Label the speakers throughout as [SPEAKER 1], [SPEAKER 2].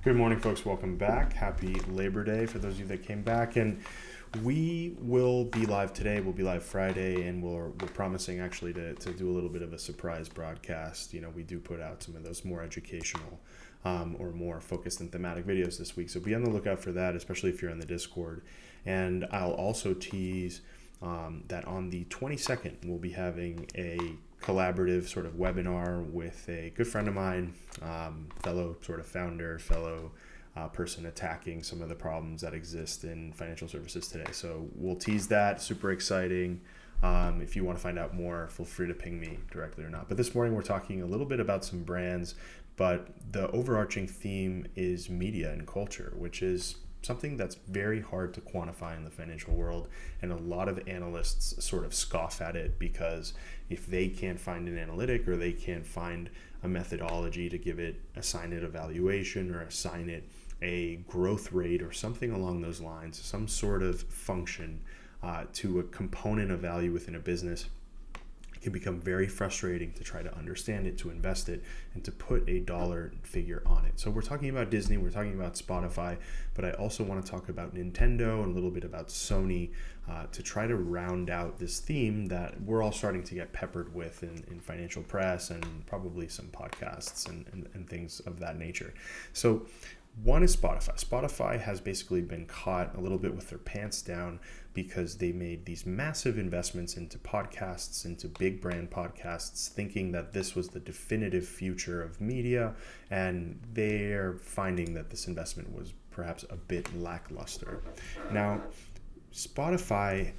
[SPEAKER 1] Good morning, folks. Welcome back. Happy Labor Day for those of you that came back. And we will be live today. We'll be live Friday, and we're promising actually to do a little bit of a surprise broadcast. You know, we do put out some of those more educational or more focused and thematic videos this week. So be on the lookout for that, especially if you're on the Discord. And I'll also tease that on the 22nd, we'll be having a collaborative sort of webinar with a good friend of mine, fellow sort of founder, fellow person attacking some of the problems that exist in financial services today. So we'll tease that. Super exciting. If you want to find out more, feel free to ping me directly or not. But this morning we're talking a little bit about some brands, but the overarching theme is media and culture, which is something that's very hard to quantify in the financial world, and a lot of analysts sort of scoff at it because if they can't find an analytic or they can't find a methodology to assign it a valuation or assign it a growth rate or something along those lines, some sort of function to a component of value within a business, it can become very frustrating to try to understand it, to invest it, and to put a dollar figure on it. So we're talking about Disney, we're talking about Spotify, but I also want to talk about Nintendo and a little bit about Sony to try to round out this theme that we're all starting to get peppered with in financial press and probably some podcasts and things of that nature. So one is Spotify. Spotify has basically been caught a little bit with their pants down because they made these massive investments into podcasts, into big brand podcasts, thinking that this was the definitive future of media, and they're finding that this investment was perhaps a bit lackluster. Now, Spotify,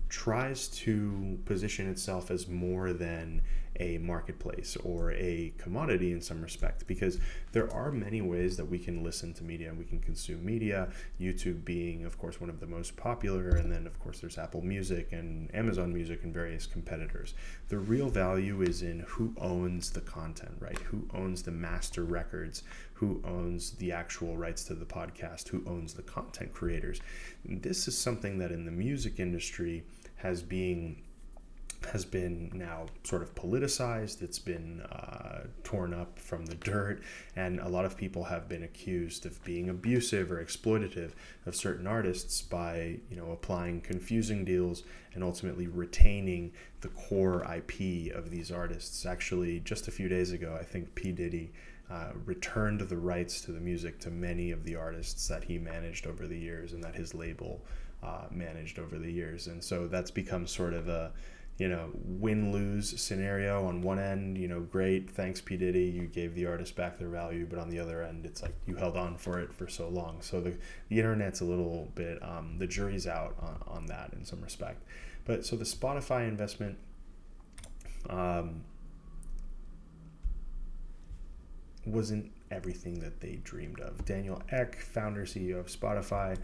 [SPEAKER 1] tries to position itself as more than a marketplace or a commodity in some respect, because there are many ways that we can listen to media and we can consume media, YouTube being, of course, one of the most popular, and then, of course, there's Apple Music and Amazon Music and various competitors. The real value is in who owns the content, right? Who owns the master records, who owns the actual rights to the podcast, who owns the content creators. This is something that in the music industry has been now sort of politicized. It's been torn up from the dirt, and a lot of people have been accused of being abusive or exploitative of certain artists by applying confusing deals and ultimately retaining the core IP of these artists. Actually, just a few days ago, I think P. Diddy returned the rights to the music to many of the artists that he managed over the years and that his label managed over the years. And so that's become sort of a win-lose scenario. On one end, great, thanks P. Diddy, you gave the artist back their value, but on the other end, it's like you held on for it for so long. So the internet's a little bit, the jury's out on that in some respect. But so the Spotify investment, wasn't everything that they dreamed of. Daniel Ek, founder, CEO of Spotify,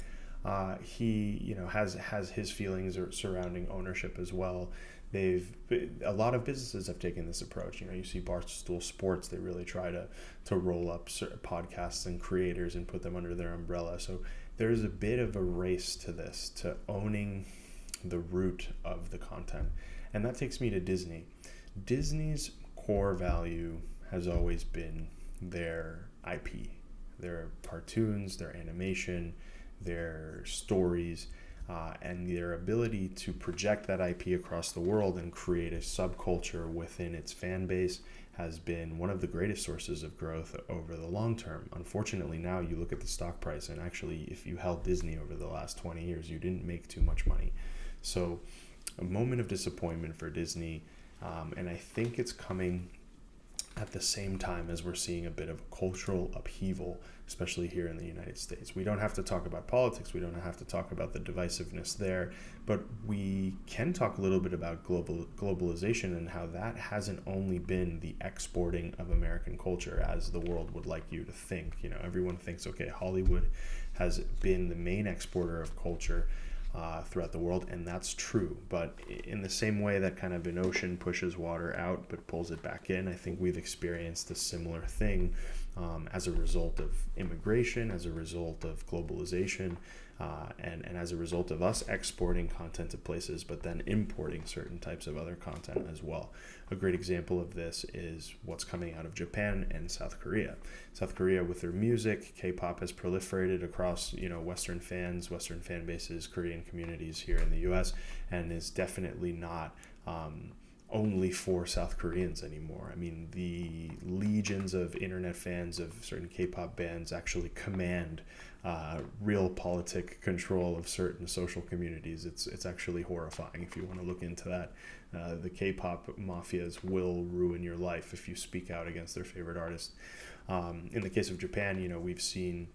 [SPEAKER 1] he has his feelings surrounding ownership as well. A lot of businesses have taken this approach. You see Barstool Sports, they really try to roll up podcasts and creators and put them under their umbrella. So there's a bit of a race to this, to owning the root of the content. And that takes me to Disney. Disney's core value has always been their IP, their cartoons, their animation, their stories, and their ability to project that IP across the world and create a subculture within its fan base has been one of the greatest sources of growth over the long term. Unfortunately, now you look at the stock price, and actually, if you held Disney over the last 20 years, you didn't make too much money. So a moment of disappointment for Disney, and I think it's coming at the same time as we're seeing a bit of cultural upheaval, especially here in the United States. We don't have to talk about politics, we don't have to talk about the divisiveness there, but we can talk a little bit about globalization and how that hasn't only been the exporting of American culture as the world would like you to think. Everyone thinks, okay, Hollywood has been the main exporter of culture throughout the world, and that's true. But in the same way that kind of an ocean pushes water out but pulls it back in, I think we've experienced a similar thing as a result of immigration, as a result of globalization, and as a result of us exporting content to places, but then importing certain types of other content as well. A great example of this is what's coming out of Japan and South Korea. South Korea, with their music, K-pop has proliferated across, Western fan bases, Korean communities here in the U.S., and is definitely not only for South Koreans anymore. I mean, the legions of internet fans of certain K-pop bands actually command real politic control of certain social communities. It's actually horrifying if you want to look into that. The K-pop mafias will ruin your life if you speak out against their favorite artist. In the case of Japan, we've seen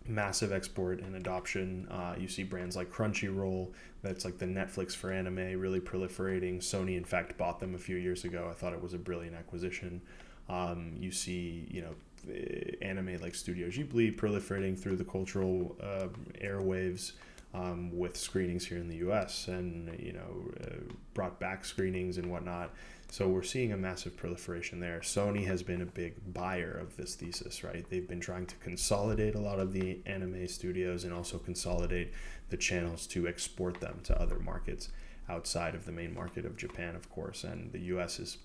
[SPEAKER 1] massive export and adoption. You see brands like Crunchyroll, that's like the Netflix for anime, really proliferating. Sony, in fact, bought them a few years ago. I thought it was a brilliant acquisition. You see, anime like Studio Ghibli proliferating through the cultural airwaves, with screenings here in the U.S. and brought back screenings and whatnot. So we're seeing a massive proliferation there. Sony has been a big buyer of this thesis, right? They've been trying to consolidate a lot of the anime studios and also consolidate the channels to export them to other markets outside of the main market of Japan, of course. And the U.S. is,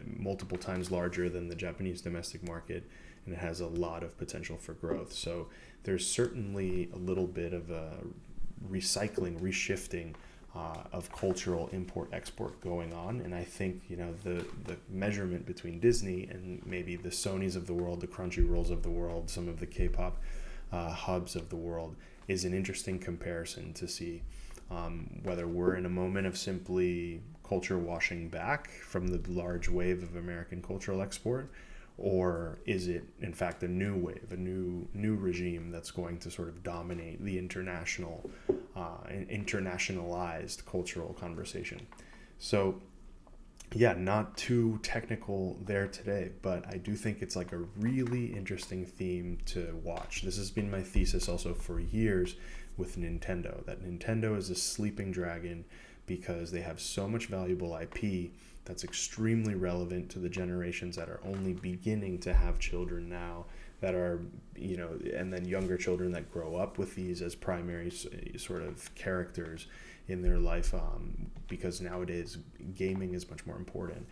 [SPEAKER 1] multiple times larger than the Japanese domestic market, and it has a lot of potential for growth. So there's certainly a little bit of a reshifting of cultural import-export going on. And I think, the measurement between Disney and maybe the Sonys of the world, the Crunchyrolls of the world, some of the K-pop hubs of the world is an interesting comparison to see whether we're in a moment of simply culture washing back from the large wave of American cultural export, or is it in fact a new wave, a new regime that's going to sort of dominate the internationalized cultural conversation. So yeah, not too technical there today, but I do think it's like a really interesting theme to watch. This has been my thesis also for years with Nintendo, that Nintendo is a sleeping dragon because they have so much valuable IP that's extremely relevant to the generations that are only beginning to have children now, that are, and then younger children that grow up with these as primary sort of characters in their life, because nowadays gaming is much more important.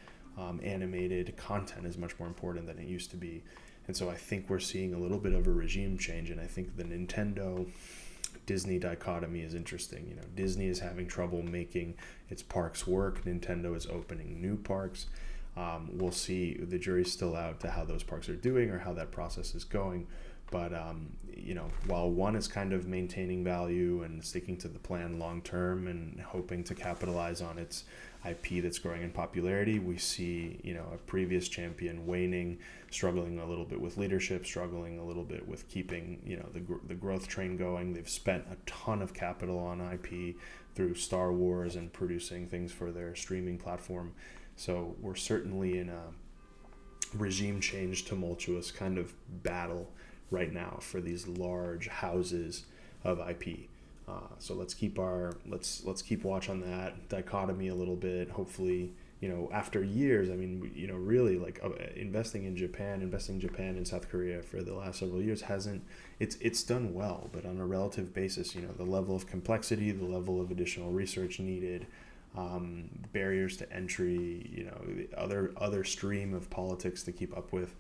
[SPEAKER 1] Animated content is much more important than it used to be. And so I think we're seeing a little bit of a regime change, and I think the Nintendo Disney dichotomy is interesting. Disney is having trouble making its parks work. Nintendo is opening new parks. We'll see. The jury's still out to how those parks are doing or how that process is going. But, while one is kind of maintaining value and sticking to the plan long term and hoping to capitalize on its IP that's growing in popularity, we see, a previous champion waning, struggling a little bit with leadership, struggling a little bit with keeping, the growth train going. They've spent a ton of capital on IP through Star Wars and producing things for their streaming platform. So we're certainly in a regime change, tumultuous kind of battle right now for these large houses of IP. So let's keep watch on that dichotomy a little bit. Hopefully, after years, I mean, really like investing in Japan and South Korea for the last several years it's done well, but on a relative basis, the level of complexity, the level of additional research needed, barriers to entry, other stream of politics to keep up with.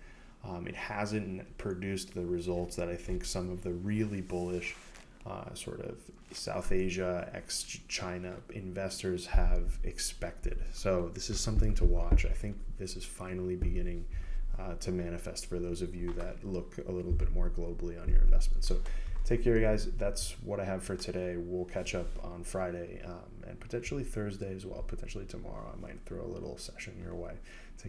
[SPEAKER 1] It hasn't produced the results that I think some of the really bullish sort of South Asia, ex-China investors have expected. So this is something to watch. I think this is finally beginning to manifest for those of you that look a little bit more globally on your investments. So take care, guys. That's what I have for today. We'll catch up on Friday and potentially Thursday as well. Potentially tomorrow. I might throw a little session your way. Take care.